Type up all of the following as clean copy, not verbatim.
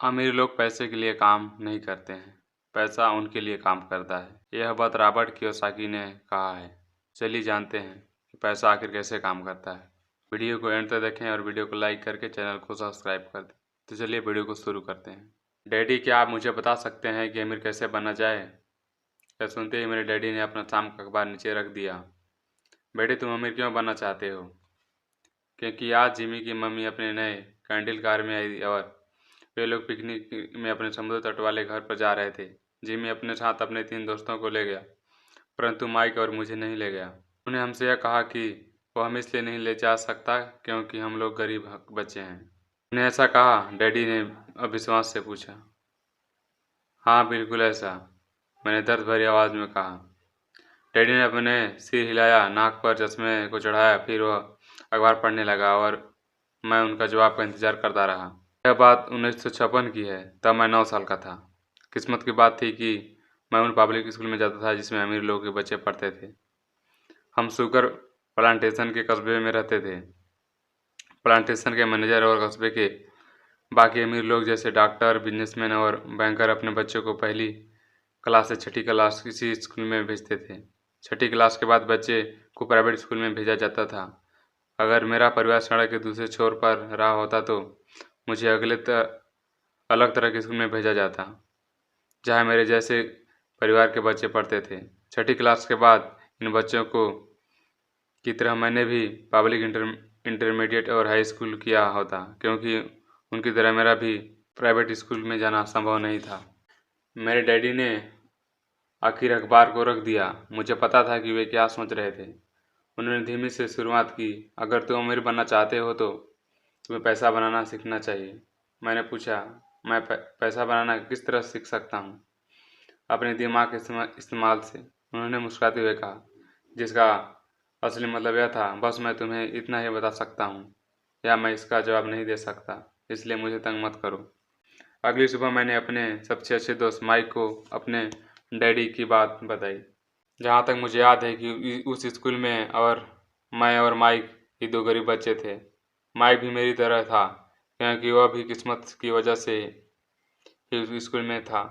अमीर लोग पैसे के लिए काम नहीं करते हैं, पैसा उनके लिए काम करता है। यह बात रॉबर्ट कियोसाकी ने कहा है। चलिए जानते हैं कि पैसा आखिर कैसे काम करता है। वीडियो को एंड तक देखें और वीडियो को लाइक करके चैनल को सब्सक्राइब कर दें। तो चलिए वीडियो को शुरू करते हैं। डैडी, क्या आप मुझे बता सकते हैं कि अमीर कैसे बना जाए? यह सुनते ही मेरे डैडी ने अपना शाम का अखबार नीचे रख दिया। बेटे, तुम अमीर क्यों बनना चाहते हो? क्योंकि आज जिमी की मम्मी अपने नए कैंडल कार में आई और वे लोग पिकनिक में अपने समुद्र तट वाले घर पर जा रहे थे। जिमी अपने साथ अपने 3 दोस्तों को ले गया, परंतु माइक और मुझे नहीं ले गया। उन्हें हमसे यह कहा कि वो हमें इसलिए नहीं ले जा सकता क्योंकि हम लोग गरीब बच्चे हैं। उन्हें ऐसा कहा? डैडी ने अविश्वास से पूछा। हाँ, बिल्कुल ऐसा, मैंने दर्द भरी आवाज़ में कहा। डैडी ने अपने सिर हिलाया, नाक पर चश्मे को चढ़ाया, फिर वह अखबार पढ़ने लगा और मैं उनका जवाब का इंतजार करता रहा। यह बात 1956 की है। तब मैं 9 साल का था। किस्मत की बात थी कि मैं उन पब्लिक स्कूल में जाता था जिसमें अमीर लोगों के बच्चे पढ़ते थे। हम शुगर प्लांटेशन के कस्बे में रहते थे। प्लांटेशन के मैनेजर और कस्बे के बाकी अमीर लोग जैसे डॉक्टर, बिजनेसमैन और बैंकर अपने बच्चों को पहली क्लास से 6ठी क्लास किसी स्कूल में भेजते थे। 6ठी क्लास के बाद बच्चे को प्राइवेट स्कूल में भेजा जाता था। अगर मेरा परिवार सड़क के दूसरे छोर पर रहा होता तो मुझे अलग तरह के स्कूल में भेजा जाता, जहाँ मेरे जैसे परिवार के बच्चे पढ़ते थे। 6ठी क्लास के बाद इन बच्चों को की तरह मैंने भी पब्लिक इंटरमीडिएट और हाई स्कूल किया होता, क्योंकि उनकी तरह मेरा भी प्राइवेट स्कूल में जाना संभव नहीं था। मेरे डैडी ने आखिर अखबार को रख दिया। मुझे पता था कि वे क्या सोच रहे थे। उन्होंने धीमी से शुरुआत की। अगर तुम अमीर बनना चाहते हो तो तुम्हें पैसा बनाना सीखना चाहिए। मैंने पूछा, मैं पैसा बनाना किस तरह सीख सकता हूँ? अपने दिमाग के इस्तेमाल से, उन्होंने मुस्कुराते हुए कहा, जिसका असली मतलब यह था, बस मैं तुम्हें इतना ही बता सकता हूँ या मैं इसका जवाब नहीं दे सकता, इसलिए मुझे तंग मत करो। अगली सुबह मैंने अपने सबसे अच्छे दोस्त माइक को अपने डैडी की बात बताई। जहाँ तक मुझे याद है कि उस स्कूल में और मैं और माइक ही 2 गरीब बच्चे थे। माइक भी मेरी तरह था, क्योंकि वह भी किस्मत की वजह से ही उस स्कूल में था।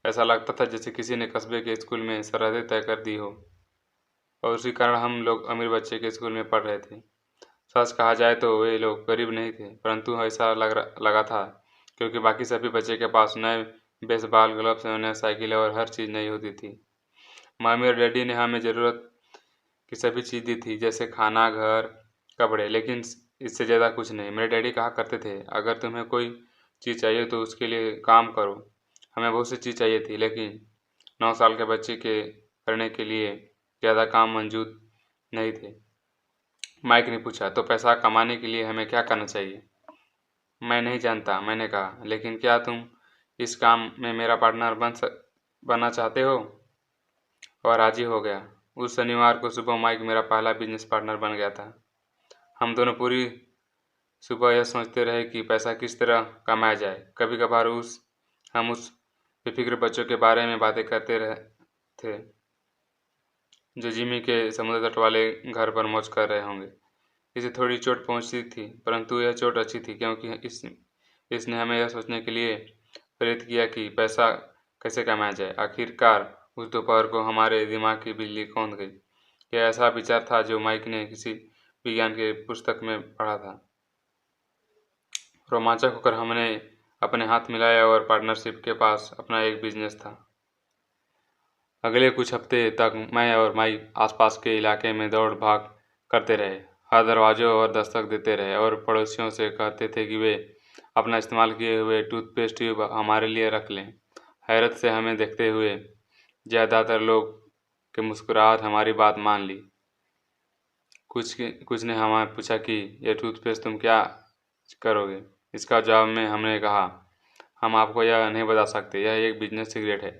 ऐसा लगता था जैसे किसी ने कस्बे के स्कूल में सरहदें तय कर दी हो और उसी कारण हम लोग अमीर बच्चे के स्कूल में पढ़ रहे थे। सच कहा जाए तो वे लोग गरीब नहीं थे, परंतु ऐसा लगा था क्योंकि बाकी सभी बच्चे के पास नए बेसबॉल ग्लव्स, नए साइकिल और हर चीज़ नई होती थी। मम्मी और डैडी ने हमें ज़रूरत की सभी चीज़ दी थी, जैसे खाना, घर, कपड़े, लेकिन इससे ज़्यादा कुछ नहीं। मेरे डैडी कहा करते थे, अगर तुम्हें कोई चीज़ चाहिए तो उसके लिए काम करो। हमें बहुत सी चीज़ चाहिए थी, लेकिन 9 साल के बच्चे के करने के लिए ज़्यादा काम मौजूद नहीं थे। माइक ने पूछा, तो पैसा कमाने के लिए हमें क्या करना चाहिए? मैं नहीं जानता, मैंने कहा, लेकिन क्या तुम इस काम में मेरा पार्टनर बनना चाहते हो? और राजी हो गया। उस शनिवार को सुबह माइक मेरा पहला बिजनेस पार्टनर बन गया था। हम दोनों पूरी सुबह यह सोचते रहे कि पैसा किस तरह कमाया जाए। कभी कभार हम उस बेफिक्र बच्चों के बारे में बातें करते रहे थे जो जिमी के समुद्र तट वाले घर पर मौज कर रहे होंगे। इसे थोड़ी चोट पहुंची थी, परंतु यह चोट अच्छी थी क्योंकि इसने हमें यह सोचने के लिए प्रेरित किया कि पैसा कैसे कमाया जाए। आखिरकार उस दोपहर को हमारे दिमाग की बिजली कौंध गई। यह ऐसा विचार था जो माइक ने किसी विज्ञान के पुस्तक में पढ़ा था। रोमांचक होकर हमने अपने हाथ मिलाया और पार्टनरशिप के पास अपना एक बिजनेस था। अगले कुछ हफ्ते तक मैं और माइक आसपास के इलाके में दौड़ भाग करते रहे, हर दरवाजों और दस्तक देते रहे और पड़ोसियों से कहते थे कि वे अपना इस्तेमाल किए हुए टूथपेस्ट ट्यूब हमारे लिए रख लें। हैरत से हमें देखते हुए ज़्यादातर लोग की मुस्कुराहट हमारी बात मान ली। कुछ ने हमें पूछा कि यह टूथपेस्ट तुम क्या करोगे? इसका जवाब में हमने कहा, हम आपको यह नहीं बता सकते, यह एक बिजनेस सीक्रेट है।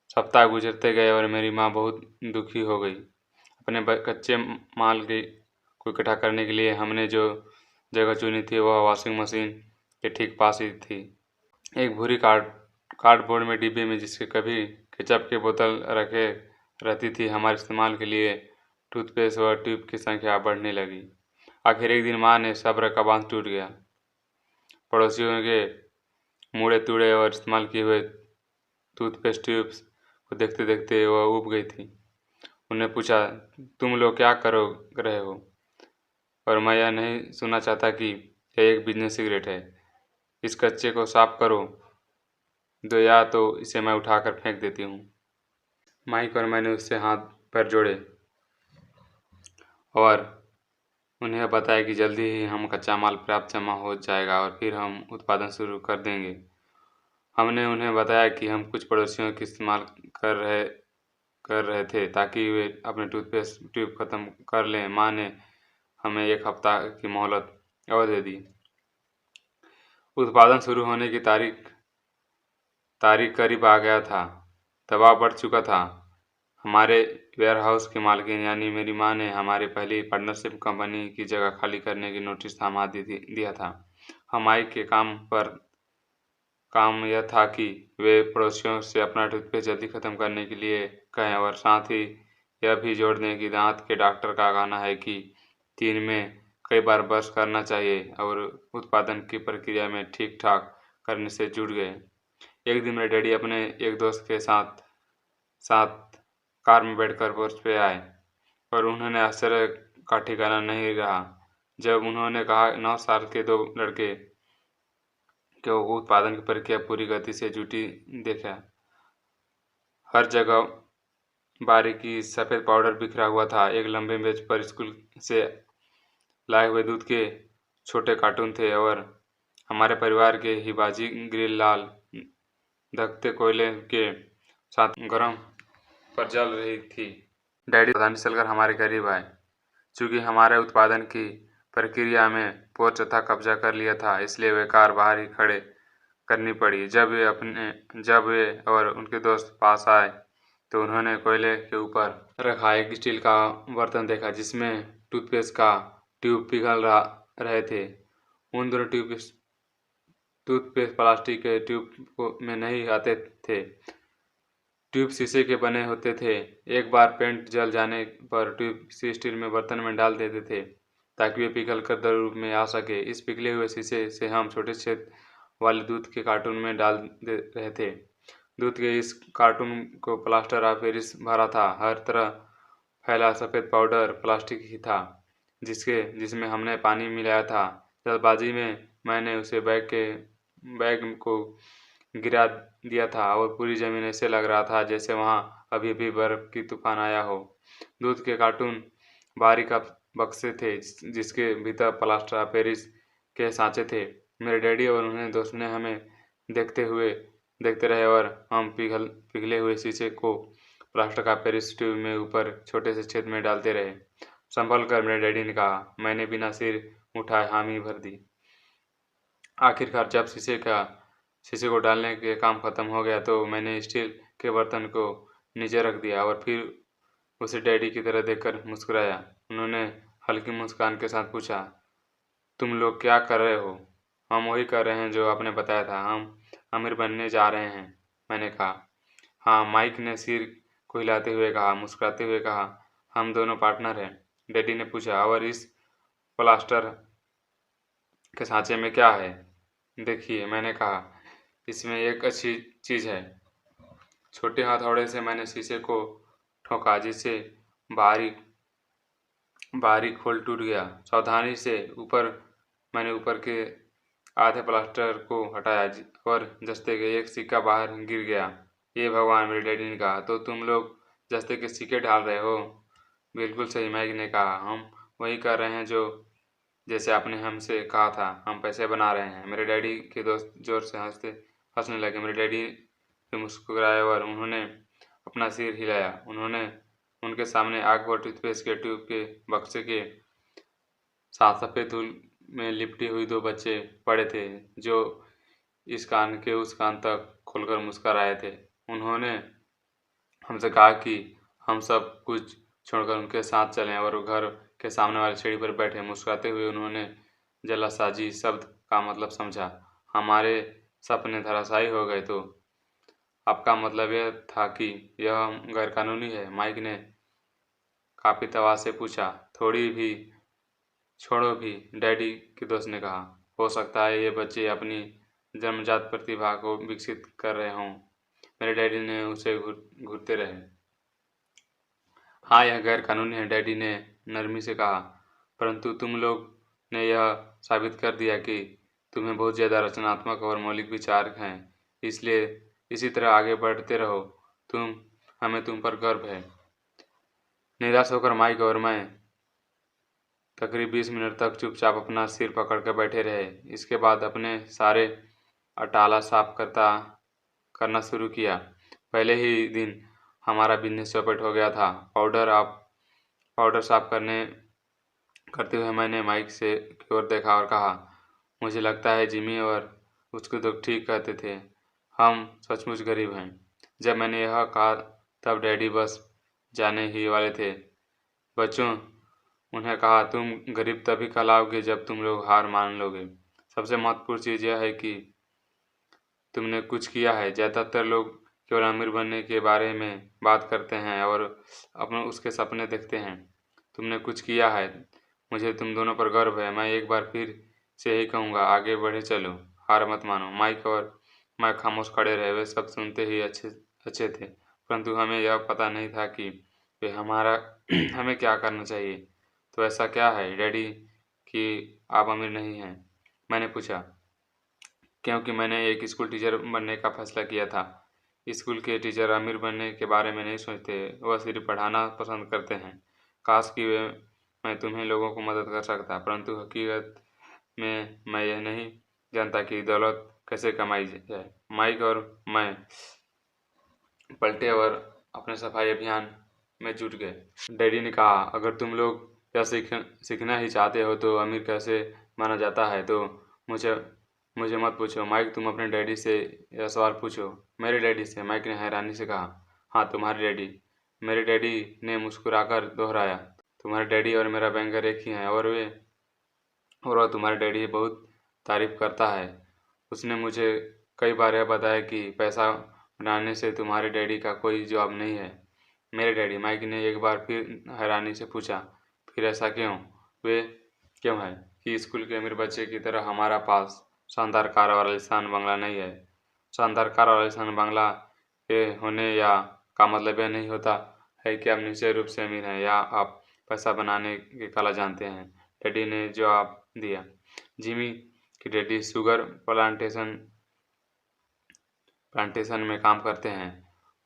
सप्ताह गुजरते गए और मेरी माँ बहुत दुखी हो गई। अपने कच्चे माल को इकट्ठा करने के लिए हमने जो जगह चुनी थी वह वॉशिंग मशीन के ठीक पास ही थी। एक भूरी कार्डबोर्ड में डिब्बे में जिसके कभी केचप की बोतल रखे रहती थी। हमारे इस्तेमाल के लिए टूथपेस्ट और ट्यूब की संख्या बढ़ने लगी। आखिर एक दिन माँ ने सब्र का बांध टूट गया। पड़ोसियों के मुड़े तुड़े और इस्तेमाल किए हुए टूथपेस्ट ट्यूब्स को देखते देखते वह ऊब गई थी। उन्हें पूछा, तुम लोग क्या करो रहे हो? और मैं यह नहीं सुनना चाहता कि यह एक बिजनेस सिगरेट है। इस कच्चे को साफ करो दो या तो इसे मैं उठाकर फेंक देती हूँ। माइक और मैंने उससे हाथ पैर जोड़े और उन्हें बताया कि जल्दी ही हम कच्चा माल पर्याप्त जमा हो जाएगा और फिर हम उत्पादन शुरू कर देंगे। हमने उन्हें बताया कि हम कुछ पड़ोसियों की इस्तेमाल कर रहे थे ताकि वे अपने टूथपेस्ट ट्यूब ख़त्म कर लें। माँ ने हमें 1 हफ्ता की मोहलत और दे दी। उत्पादन शुरू होने की तारीख करीब आ गया था। दबाव बढ़ चुका था। हमारे वेयरहाउस के मालकिन यानी मेरी माँ ने हमारी पहली पार्टनरशिप कंपनी की जगह खाली करने की नोटिस थमा दिया था। हमारे के काम यह था कि वे पड़ोसियों से अपना टूथपेस्ट जल्दी ख़त्म करने के लिए कहें और साथ ही यह भी जोड़ दें कि दांत के डॉक्टर का कहना है कि दिन में कई बार ब्रश करना चाहिए और उत्पादन की प्रक्रिया में ठीक ठाक करने से जुड़ गए। एक दिन मेरे डैडी अपने एक दोस्त के साथ कार में बैठकर पोर्च पे आए और उन्होंने आश्चर्य का ठिकाना नहीं रहा जब उन्होंने कहा 9 साल के 2 लड़के को उत्पादन की प्रक्रिया पूरी गति से जुटी देखा। हर जगह बारीकी सफ़ेद पाउडर बिखरा हुआ था। एक लंबे मेज पर स्कूल से लाए हुए दूध के छोटे कार्टून थे और हमारे परिवार के हिफाजी ग्रिल लाल धकते कोयले के साथ गरम पर जल रही थी। डैडी सावधानी से चलकर हमारे करीब आए। चूँकि हमारे उत्पादन की प्रक्रिया में पोर्च तथा कब्जा कर लिया था, इसलिए वे कार बाहर ही खड़े करनी पड़ी। जब वे और उनके दोस्त पास आए तो उन्होंने कोयले के ऊपर रखा एक स्टील का बर्तन देखा जिसमें टूथपेस्ट का ट्यूब पिघल रहे थे। उन दोनों टूथपेस्ट प्लास्टिक के ट्यूब में नहीं आते थे। ट्यूब शीशे के बने होते थे। एक बार पेंट जल जाने पर ट्यूब स्टील में बर्तन में डाल देते थे ताकि वे पिघल कर द्रव रूप में आ सके। इस पिघले हुए शीशे से हम छोटे छेद वाले दूध के कार्टून में डाल दे रहे थे। दूध के इस कार्टून को प्लास्टर ऑफ पेरिस भरा था। हर तरह फैला सफ़ेद पाउडर प्लास्टिक ही था जिसमें हमने पानी मिलाया था। जल्दबाजी में मैंने उसे बैग को गिरा दिया था और पूरी ज़मीन ऐसे लग रहा था जैसे वहाँ अभी भी बर्फ़ की तूफान आया हो। दूध के कार्टून बारीक बक्से थे जिसके भीतर प्लास्टर ऑफ पेरिस के सांचे थे। मेरे डैडी और उन्हें दोस्त ने हमें देखते रहे और हम पिघले हुए शीशे को प्लास्टर का पेरिस ट्यूब में ऊपर छोटे से छेद में डालते रहे। संभल कर, मेरे डैडी ने कहा। मैंने बिना सिर उठाए हामी भर दी। आखिरकार जब शीशे को डालने के काम ख़त्म हो गया तो मैंने स्टील के बर्तन को नीचे रख दिया और फिर उसे डैडी की तरह देखकर मुस्कुराया। उन्होंने हल्की मुस्कान के साथ पूछा, तुम लोग क्या कर रहे हो? हम वही कर रहे हैं जो आपने बताया था, हम अमीर बनने जा रहे हैं, मैंने कहा। हाँ, माइक ने सिर को हिलाते हुए कहा, मुस्कुराते हुए कहा, हम दोनों पार्टनर हैं। डैडी ने पूछा, और इस प्लास्टर के सांचे में क्या है? देखिए, मैंने कहा, इसमें एक अच्छी चीज़ है। छोटे हथौड़े से मैंने शीशे को ठोका जिससे बारीक खोल टूट गया। सावधानी से मैंने ऊपर के आधे प्लास्टर को हटाया और जस्ते के एक सिक्का बाहर गिर गया। ये भगवान, मेरे डैडी ने कहा, तो तुम लोग जस्ते के सिक्के डाल रहे हो? बिल्कुल सही, माइक ने कहा, हम वही कर रहे हैं जैसे आपने हमसे कहा था, हम पैसे बना रहे हैं। मेरे डैडी के दोस्त जोर से हंसने लगे। मेरे डैडी भी मुस्कुराए और उन्होंने अपना सिर हिलाया। उनके सामने आग और टूथपेस्ट के ट्यूब के बक्से के साथ सफ़ेद धूल में लिपटी हुई 2 बच्चे पड़े थे जो इस कान के उस कान तक खोलकर मुस्कुरा रहे थे। उन्होंने हमसे कहा कि हम सब कुछ छोड़कर उनके साथ चलें और घर के सामने वाली सीढ़ी पर बैठे। मुस्कुराते हुए उन्होंने जालसाजी शब्द का मतलब समझा। हमारे सपने धराशायी हो गए तो आपका मतलब यह था कि यह गैरकानूनी है? माइक ने काफ़ी तवाज़ से पूछा। छोड़ो भी, डैडी के दोस्त ने कहा। हो सकता है ये बच्चे अपनी जन्मजात प्रतिभा को विकसित कर रहे हों। मेरे डैडी ने उसे घूरते रहे। हाँ, यह गैर कानूनी है, डैडी ने नरमी से कहा, परंतु तुम लोग ने यह साबित कर दिया कि तुम्हें बहुत ज़्यादा रचनात्मक और मौलिक विचार हैं, इसलिए इसी तरह आगे बढ़ते रहो। हमें तुम पर गर्व है। निराश होकर माइक और मैं तकरीब 20 मिनट तक चुपचाप अपना सिर पकड़ कर बैठे रहे। इसके बाद अपने सारे अटाला साफ करना शुरू किया। पहले ही दिन हमारा बिजनेस चौपट हो गया था। पाउडर साफ करते हुए मैंने माइक से की ओर देखा और कहा, मुझे लगता है जिमी और उसको तो ठीक कहते थे, हम सचमुच गरीब हैं। जब मैंने यह कहा तब डैडी बस जाने ही वाले थे। बच्चों, उन्हें कहा, तुम गरीब तभी कहलाओगे जब तुम लोग हार मान लोगे। सबसे महत्वपूर्ण चीज़ यह है कि तुमने कुछ किया है। ज़्यादातर लोग केवल अमीर बनने के बारे में बात करते हैं और अपने उसके सपने देखते हैं। तुमने कुछ किया है। मुझे तुम दोनों पर गर्व है। मैं एक बार फिर से यही कहूँगा, आगे बढ़े चलो, हार मत मानो। माइक और मैं खामोश खड़े रहे। वे सब सुनते ही अच्छे थे, परंतु हमें यह पता नहीं था कि वे हमें क्या करना चाहिए। तो ऐसा क्या है डैडी कि आप अमीर नहीं हैं? मैंने पूछा, क्योंकि मैंने एक स्कूल टीचर बनने का फैसला किया था। स्कूल के टीचर अमीर बनने के बारे में नहीं सोचते, वह सिर्फ पढ़ाना पसंद करते हैं। काश कि मैं तुम्हें लोगों को मदद कर सकता, परंतु हकीकत में मैं यह नहीं जानता कि दौलत कैसे कमाई जाए। माइक और मैं पलटे और अपने सफाई अभियान में जुट गए। डैडी ने कहा, अगर तुम लोग यह सीखना ही चाहते हो तो अमीर कैसे माना जाता है तो मुझे मत पूछो। माइक, तुम अपने डैडी से यह सवाल पूछो। मेरे डैडी से? माइक ने हैरानी से कहा। हाँ, तुम्हारे डैडी। मेरे डैडी ने मुस्कुराकर दोहराया, तुम्हारे डैडी और मेरा बैंकर एक ही हैं, और वह तुम्हारे डैडी बहुत तारीफ करता है। उसने मुझे कई बार यह बताया कि पैसा बनाने से तुम्हारे डैडी का कोई जवाब नहीं है। मेरे डैडी? माइक ने एक बार फिर हैरानी से पूछा, फिर ऐसा क्यों? वे क्यों है कि स्कूल के अमीर बच्चे की तरह हमारा पास शानदार कार और आलीशान बंगला नहीं है। शानदार कार और आलीशान बंगला के होने या का मतलब यह नहीं होता है कि आप निश्चय रूप से अमीर हैं या आप पैसा बनाने की कला जानते हैं। डैडी ने जवाब दिया, जिमी की डैडी शुगर प्लांटेशन में काम करते हैं।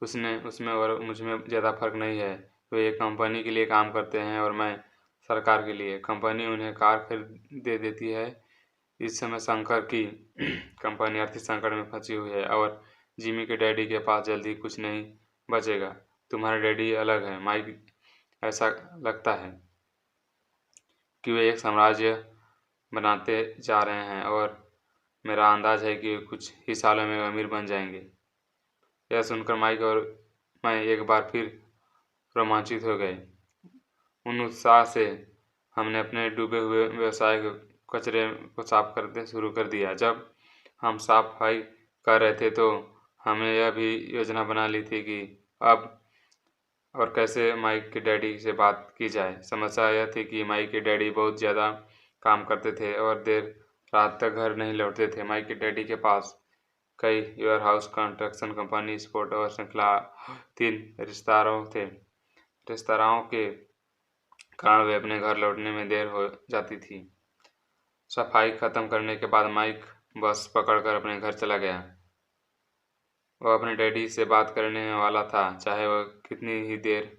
उसमें और मुझमें ज़्यादा फर्क नहीं है। वे एक कंपनी के लिए काम करते हैं और मैं सरकार के लिए। कंपनी उन्हें कार खरीद दे देती है। इस समय शंकर की कंपनी आर्थिक संकट में फंसी हुई है और जिमी के डैडी के पास जल्दी कुछ नहीं बचेगा। तुम्हारे डैडी अलग है माइक। ऐसा लगता है कि वे एक साम्राज्य बनाते जा रहे हैं और मेरा अंदाज है कि कुछ ही सालों में अमीर बन जाएंगे। यह सुनकर माइक और मैं एक बार फिर रोमांचित हो गए। उन उत्साह से हमने अपने डूबे हुए व्यवसाय कचरे को साफ करते शुरू कर दिया। जब हम सफाई कर रहे थे तो हमने यह भी योजना बना ली थी कि अब और कैसे माइक के डैडी से बात की जाए। समस्या यह थी कि माइक के डैडी बहुत ज़्यादा काम करते थे और देर रात तक घर नहीं लौटते थे। माइक के डैडी के पास कई warehouse, construction company, sport और श्रृंखला 3 रेस्तराओं के कारण वे अपने घर लौटने में देर हो जाती थी। सफाई खत्म करने के बाद माइक बस पकड़कर अपने घर चला गया। वह अपने डैडी से बात करने वाला था, चाहे वह कितनी ही देर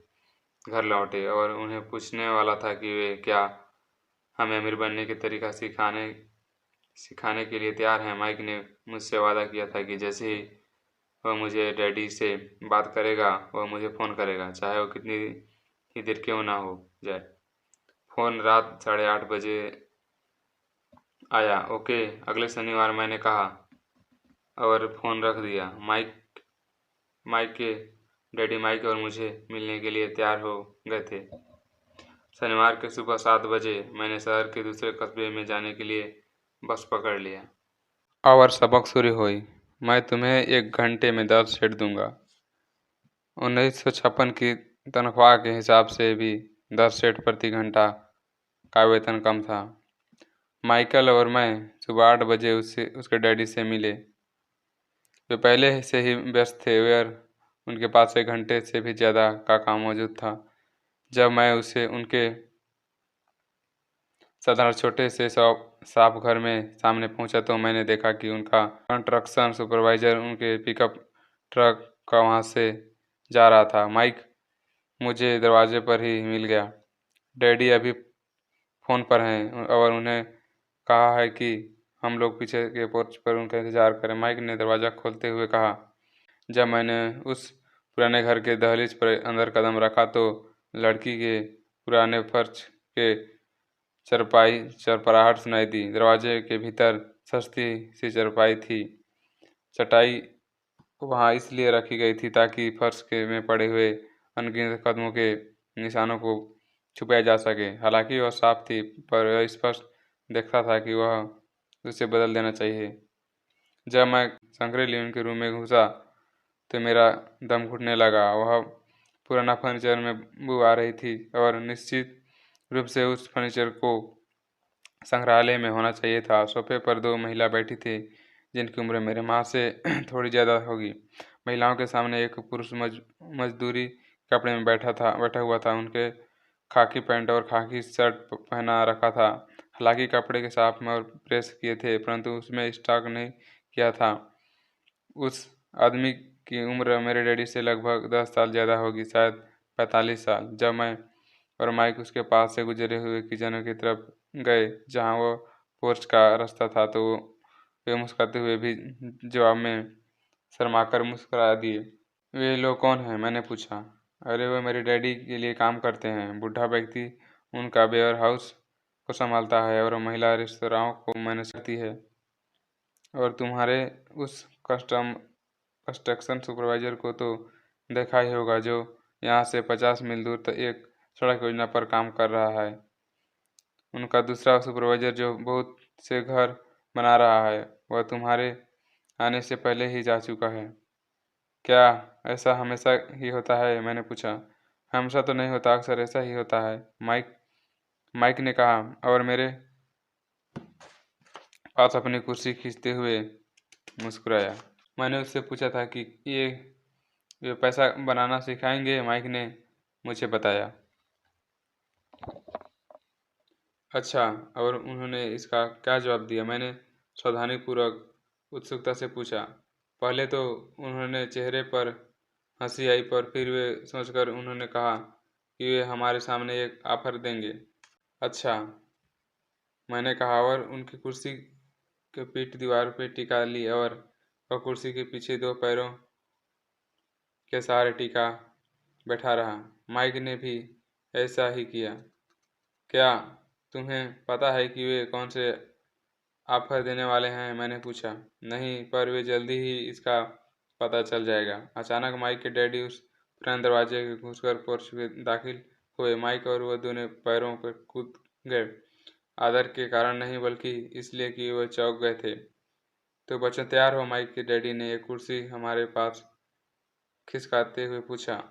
घर लौटे, और उन्हें पूछने वाला था कि वे क्या हमें अमीर बनने के तरीका सिखाने के लिए तैयार हैं। माइक ने मुझसे वादा किया था कि जैसे ही वह मुझे डैडी से बात करेगा वह मुझे फ़ोन करेगा, चाहे वो कितनी ही देर क्यों ना हो जाए। फ़ोन रात 8:30 बजे आया। ओके, अगले शनिवार, मैंने कहा और फ़ोन रख दिया। माइक के डैडी माइक और मुझे मिलने के लिए तैयार हो गए थे। शनिवार के सुबह 7 बजे मैंने शहर के दूसरे कस्बे में जाने के लिए बस पकड़ लिया। और सबक शुरू हुई। मैं तुम्हें 1 घंटे में 10 सेट दूंगा। 1956 की तनख्वाह के हिसाब से भी 10 सेट प्रति घंटा का वेतन कम था। माइकल और मैं सुबह 8 बजे उसके डैडी से मिले। वे पहले से ही व्यस्त थे और उनके पास 1 घंटे से भी ज़्यादा का काम मौजूद था। जब मैं उसे उनके साधारण छोटे से साफ घर में सामने पहुंचा तो मैंने देखा कि उनका कंस्ट्रक्शन सुपरवाइजर उनके पिकअप ट्रक का वहां से जा रहा था। माइक मुझे दरवाजे पर ही मिल गया। डैडी अभी फ़ोन पर हैं और उन्हें कहा है कि हम लोग पीछे के पोर्च पर उनका इंतज़ार करें, माइक ने दरवाज़ा खोलते हुए कहा। जब मैंने उस पुराने घर के दहलीज पर अंदर कदम रखा तो लड़की के पुराने फर्श के चरपराहट सुनाई दी। दरवाजे के भीतर सस्ती सी चरपाई थी। चटाई वहाँ इसलिए रखी गई थी ताकि फर्श के में पड़े हुए अनगिनत कदमों के निशानों को छुपाया जा सके। हालांकि वह साफ थी, पर यह स्पष्ट देखता था कि वह उसे बदल देना चाहिए। जब मैं संकरे लियोन के रूम में घुसा तो मेरा दम घुटने लगा। वह पुराना फर्नीचर में बू आ रही थी और निश्चित रूप से उस फर्नीचर को संग्रहालय में होना चाहिए था। सोफे पर 2 महिला बैठी थी जिनकी उम्र मेरे माँ से थोड़ी ज़्यादा होगी। महिलाओं के सामने एक पुरुष मजदूरी कपड़े में बैठा हुआ था। उनके खाकी पैंट और खाकी शर्ट पहना रखा था। हालांकि कपड़े के साफ और प्रेस किए थे, परंतु उसमें स्टॉक नहीं किया था। उस आदमी की उम्र मेरे डैडी से लगभग 10 साल ज़्यादा होगी, शायद 45 साल। जब मैं और माइक उसके पास से गुजरे हुए किचन की तरफ गए जहाँ वो पोर्च का रास्ता था, तो वे मुस्कुराते हुए भी जवाब में शर्माकर मुस्कुरा दिए। वे लोग कौन हैं? मैंने पूछा। अरे वो मेरे डैडी के लिए काम करते हैं। बूढ़ा व्यक्ति उनका वेयर हाउस को संभालता है और महिला रेस्तरां को मैनेज करती है। और तुम्हारे उस कंस्ट्रक्शन सुपरवाइजर को तो देखा ही होगा, जो यहाँ से 50 मील दूर तक एक सड़क योजना पर काम कर रहा है। उनका दूसरा सुपरवाइजर जो बहुत से घर बना रहा है, वह तुम्हारे आने से पहले ही जा चुका है। क्या ऐसा हमेशा ही होता है? मैंने पूछा। हमेशा तो नहीं होता, अक्सर ऐसा ही होता है, माइक ने कहा और मेरे पास अपनी कुर्सी खींचते हुए मुस्कुराया। मैंने उससे पूछा था कि ये पैसा बनाना सिखाएंगे? माइक ने मुझे बताया। अच्छा, और उन्होंने इसका क्या जवाब दिया? मैंने सावधानीपूर्वक उत्सुकता से पूछा। पहले तो उन्होंने चेहरे पर हंसी आई, पर फिर वे सोचकर उन्होंने कहा कि वे हमारे सामने एक ऑफर देंगे। अच्छा, मैंने कहा और उनकी कुर्सी के पीठ दीवार पर टिका ली और वह कुर्सी के पीछे 2 पैरों के सहारे टिका बैठा रहा। माइक ने भी ऐसा ही किया। क्या तुम्हें पता है कि वे कौन से ऑफर देने वाले हैं? मैंने पूछा। नहीं, पर वे जल्दी ही इसका पता चल जाएगा। अचानक माइक के डैडी उस पुराने दरवाजे के घुसकर पोर्च में दाखिल हुए। माइक और वह दोनों पैरों पर कूद गए, आदर के कारण नहीं बल्कि इसलिए कि वह चौंक गए थे। तो बच्चों तैयार हो? माइक के डैडी ने एक कुर्सी हमारे पास खिसकाते हुए पूछा।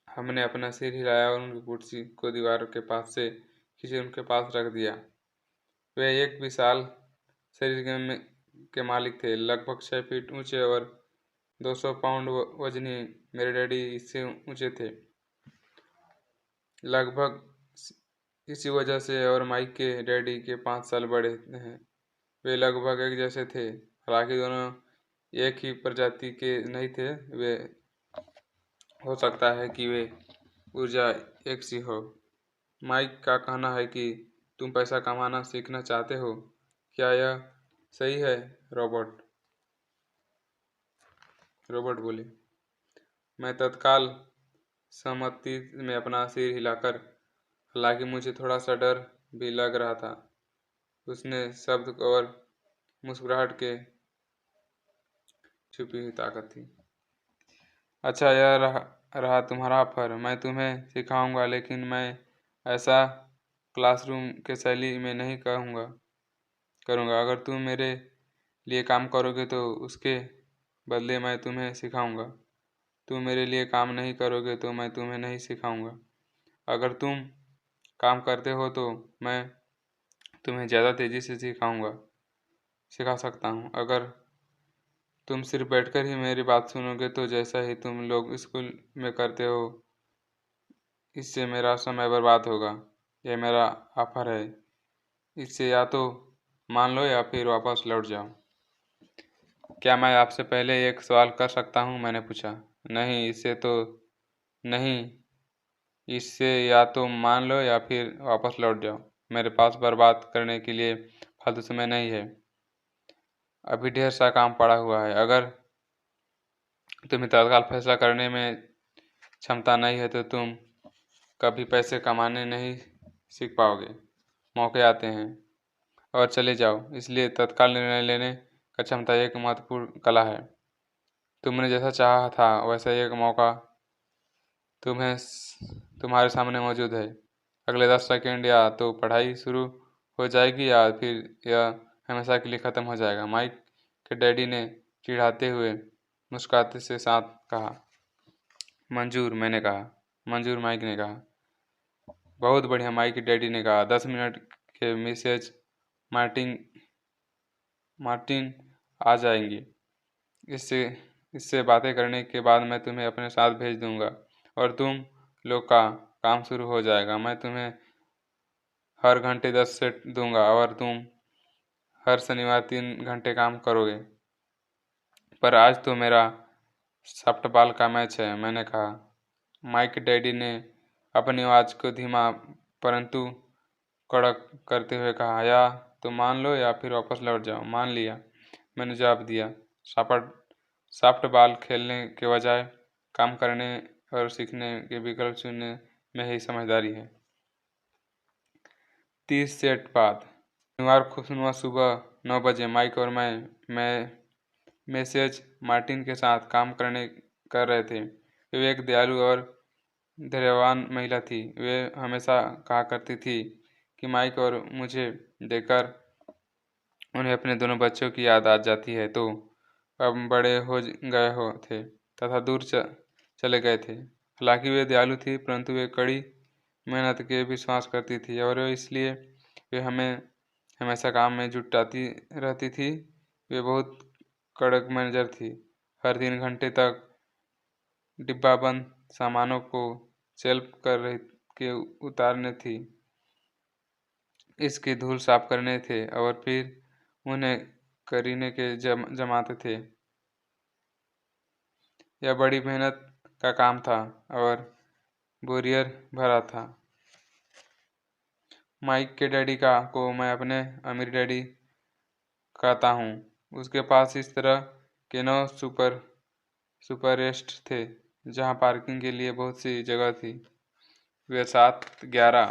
हमने अपना सिर हिलाया और उनकी कुर्सी को दीवार के पास से खींचे उनके पास रख दिया। वे एक विशाल शरीर के मालिक थे, लगभग 6 फीट ऊंचे और 200 पाउंड वजनी। मेरे डैडी इससे ऊंचे थे लगभग, इसी वजह से और माइक के डैडी के 5 साल बड़े हैं। वे लगभग एक जैसे थे, हालांकि दोनों एक ही प्रजाति के नहीं थे। वे हो सकता है कि वे ऊर्जा एक सी हो। माइक का कहना है कि तुम पैसा कमाना सीखना चाहते हो। क्या यह सही है? रॉबर्ट बोले। मैं तत्काल सहमति में अपना सिर हिलाकर, हालांकि मुझे थोड़ा सा डर भी लग रहा था। उसने शब्द और मुस्कुराहट के छुपी हुई ताकत थी। अच्छा, यह रहा तुम्हारा ऑफर। मैं तुम्हें सिखाऊंगा, लेकिन मैं ऐसा क्लासरूम के शैली में नहीं करूँगा। अगर तुम मेरे लिए काम करोगे तो उसके बदले मैं तुम्हें सिखाऊंगा। तुम मेरे लिए काम नहीं करोगे तो मैं तुम्हें नहीं सिखाऊंगा। अगर तुम काम करते हो तो मैं तुम्हें ज़्यादा तेज़ी से सिखा सकता हूँ। अगर तुम सिर्फ बैठकर ही मेरी बात सुनोगे तो जैसा ही तुम लोग स्कूल में करते हो, इससे मेरा समय बर्बाद होगा। यह मेरा ऑफर है, इससे या तो मान लो या फिर वापस लौट जाओ। क्या मैं आपसे पहले एक सवाल कर सकता हूँ? मैंने पूछा। नहीं, इससे या तो मान लो या फिर वापस लौट जाओ। मेरे पास बर्बाद करने के लिए फालतू समय नहीं है। अभी ढेर सा काम पड़ा हुआ है। अगर तुम्हें तत्काल फैसला करने में क्षमता नहीं है तो तुम कभी पैसे कमाने नहीं सीख पाओगे। मौके आते हैं और चले जाओ, इसलिए तत्काल निर्णय लेने का क्षमता एक महत्वपूर्ण कला है। तुमने जैसा चाहा था वैसा एक मौका तुम्हारे सामने मौजूद है। अगले 10 सेकंड या तो पढ़ाई शुरू हो जाएगी या फिर यह हमेशा के लिए ख़त्म हो जाएगा। माइक के डैडी ने चिढ़ाते हुए मुस्कुराते से साथ कहा। मंजूर, मैंने कहा। मंजूर, माइक ने कहा। बहुत बढ़िया, माइक के डैडी ने कहा। 10 मिनट के मिसेज मार्टिन आ जाएंगी। इससे बातें करने के बाद मैं तुम्हें अपने साथ भेज दूंगा और तुम लोग का काम शुरू हो जाएगा। मैं तुम्हें हर घंटे 10 सेट दूंगा और तुम हर शनिवार 3 घंटे काम करोगे। पर आज तो मेरा सॉफ्टबॉल का मैच है, मैंने कहा। माइक डैडी ने अपनी आवाज़ को धीमा परंतु कड़क करते हुए कहा, या तो मान लो या फिर वापस लौट जाओ। मान लिया, मैंने जवाब दिया। सॉफ्टबॉल खेलने के बजाय काम करने और सीखने के विकल्प चुनने में ही समझदारी है। 30 सेट बाद शनिवार खुशनुमा सुबह 9 बजे माइक और मैं मिसेज मार्टिन के साथ काम कर रहे थे। वे एक दयालु और धैर्यवान महिला थी। वे हमेशा कहा करती थी कि माइक और मुझे देखकर उन्हें अपने दोनों बच्चों की याद आ जाती है, तो अब बड़े हो गए हो थे तथा दूर चले गए थे। हालांकि वे दयालु थी, परंतु वे कड़ी मेहनत के विश्वास करती थी और इसलिए वे हमें हमेशा काम में जुटाती रहती थी। वे बहुत कड़क मैनेजर थी। हर 3 घंटे तक डिब्बाबंद सामानों को शेल्फ के उतारने थी, इसकी धूल साफ करने थे और फिर उन्हें करीने के जमाते थे। यह बड़ी मेहनत का काम था और बोरियत भरा था। माइक के डैडी को मैं अपने अमीर डैडी कहता हूँ। उसके पास इस तरह के 9 सुपररेस्ट थे जहाँ पार्किंग के लिए बहुत सी जगह थी। वे 7-11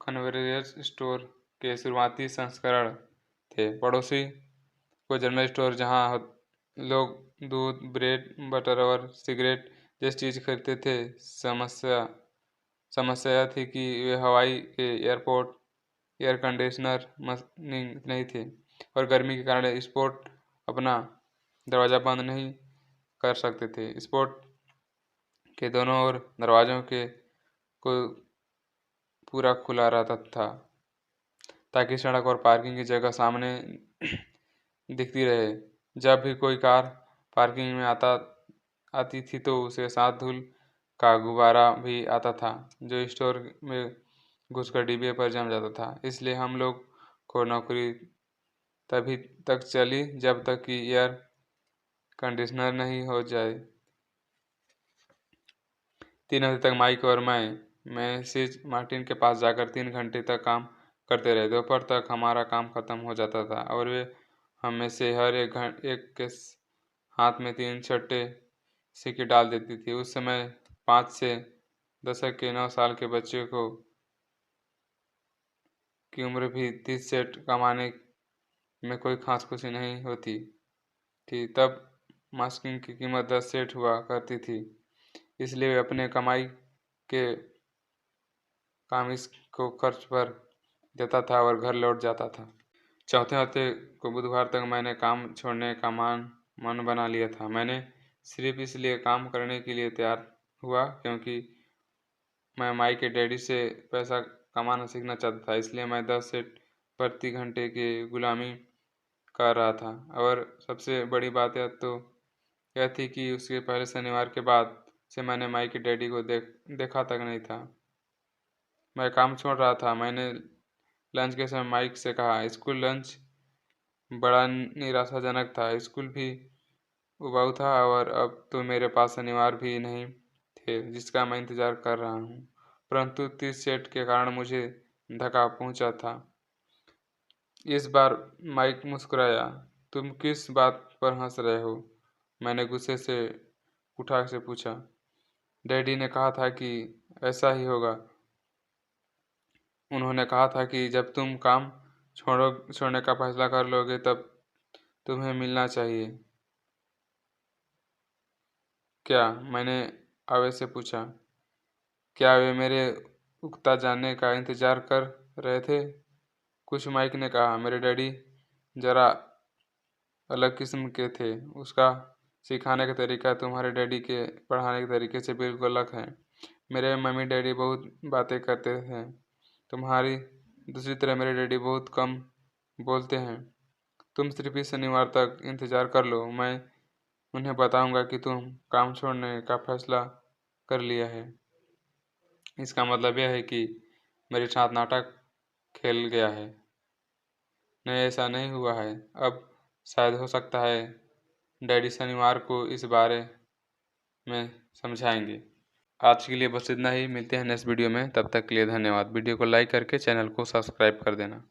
कन्वेयर स्टोर के शुरुआती संस्करण थे। पड़ोसी को जनरल स्टोर जहाँ लोग दूध, ब्रेड, बटर और सिगरेट जैसी चीज़ खरीदते थे। समस्या यह थी कि वे हवाई के एयरपोर्ट एयर कंडीशनर नहीं थे और गर्मी के कारण स्पोर्ट अपना दरवाज़ा बंद नहीं कर सकते थे। स्पोर्ट के दोनों ओर दरवाज़ों को पूरा खुला रहता था ताकि सड़क और पार्किंग की जगह सामने दिखती रहे। जब भी कोई कार पार्किंग में आती थी तो उसके साथ धूल का गुब्बारा भी आता था जो स्टोर में घुसकर डिब्बे पर जम जाता था। इसलिए हम लोग को नौकरी तभी तक चली जब तक कि एयर कंडीशनर नहीं हो जाए। 3 हफ्ते तक माइक और मैं मिसेज मार्टिन के पास जाकर 3 घंटे तक काम करते रहे। दोपहर तक हमारा काम खत्म हो जाता था और वे हम में से हर एक के हाथ में 3 छठे सिक्के डाल देती थी। उस समय 5 से 10 के 9 साल के बच्चे की उम्र भी 30 सेट कमाने में कोई खास खुशी नहीं होती थी। तब मास्किंग की कीमत 10 सेट हुआ करती थी, इसलिए वे अपने कमाई के काम इसको खर्च पर देता था और घर लौट जाता था। चौथे हफ्ते को बुधवार तक मैंने काम छोड़ने का मन बना लिया था। मैंने सिर्फ इसलिए काम करने के लिए तैयार हुआ क्योंकि मैं माइक के डैडी से पैसा कमाना सीखना चाहता था। इसलिए मैं 10 सेट प्रति घंटे की गुलामी कर रहा था। और सबसे बड़ी बात तो यह थी कि उसके पहले शनिवार के बाद से मैंने माइक के डैडी को देखा तक नहीं था। मैं काम छोड़ रहा था। मैंने लंच के समय माइक से कहा, स्कूल लंच बड़ा निराशाजनक था। स्कूल भी उबाऊ था और अब तो मेरे पास शनिवार भी नहीं थे जिसका मैं इंतज़ार कर रहा हूँ। परंतु 30 सेट के कारण मुझे धक्का पहुँचा था। इस बार माइक मुस्कुराया। तुम किस बात पर हंस रहे हो? मैंने गुस्से से उठा से पूछा। डैडी ने कहा था कि ऐसा ही होगा। उन्होंने कहा था कि जब तुम काम छोड़ने का फैसला कर लोगे तब तुम्हें मिलना चाहिए। क्या? मैंने आवेश से पूछा। क्या वे मेरे उकता जाने का इंतजार कर रहे थे? कुछ माइक ने कहा। मेरे डैडी जरा अलग किस्म के थे। उसका सिखाने का तरीका तुम्हारे डैडी के पढ़ाने के तरीके से बिल्कुल अलग है। मेरे मम्मी डैडी बहुत बातें करते थे। तुम्हारी दूसरी तरह मेरे डैडी बहुत कम बोलते हैं। तुम सिर्फ इस शनिवार तक इंतज़ार कर लो। मैं उन्हें बताऊंगा कि तुम काम छोड़ने का फैसला कर लिया है। इसका मतलब यह है कि मेरे साथ नाटक खेल गया है। नहीं, ऐसा नहीं हुआ है। अब शायद हो सकता है डैडी शनिवार को इस बारे में समझाएंगे। आज के लिए बस इतना ही। मिलते हैं नेक्स्ट वीडियो में। तब तक के लिए धन्यवाद। वीडियो को लाइक करके चैनल को सब्सक्राइब कर देना।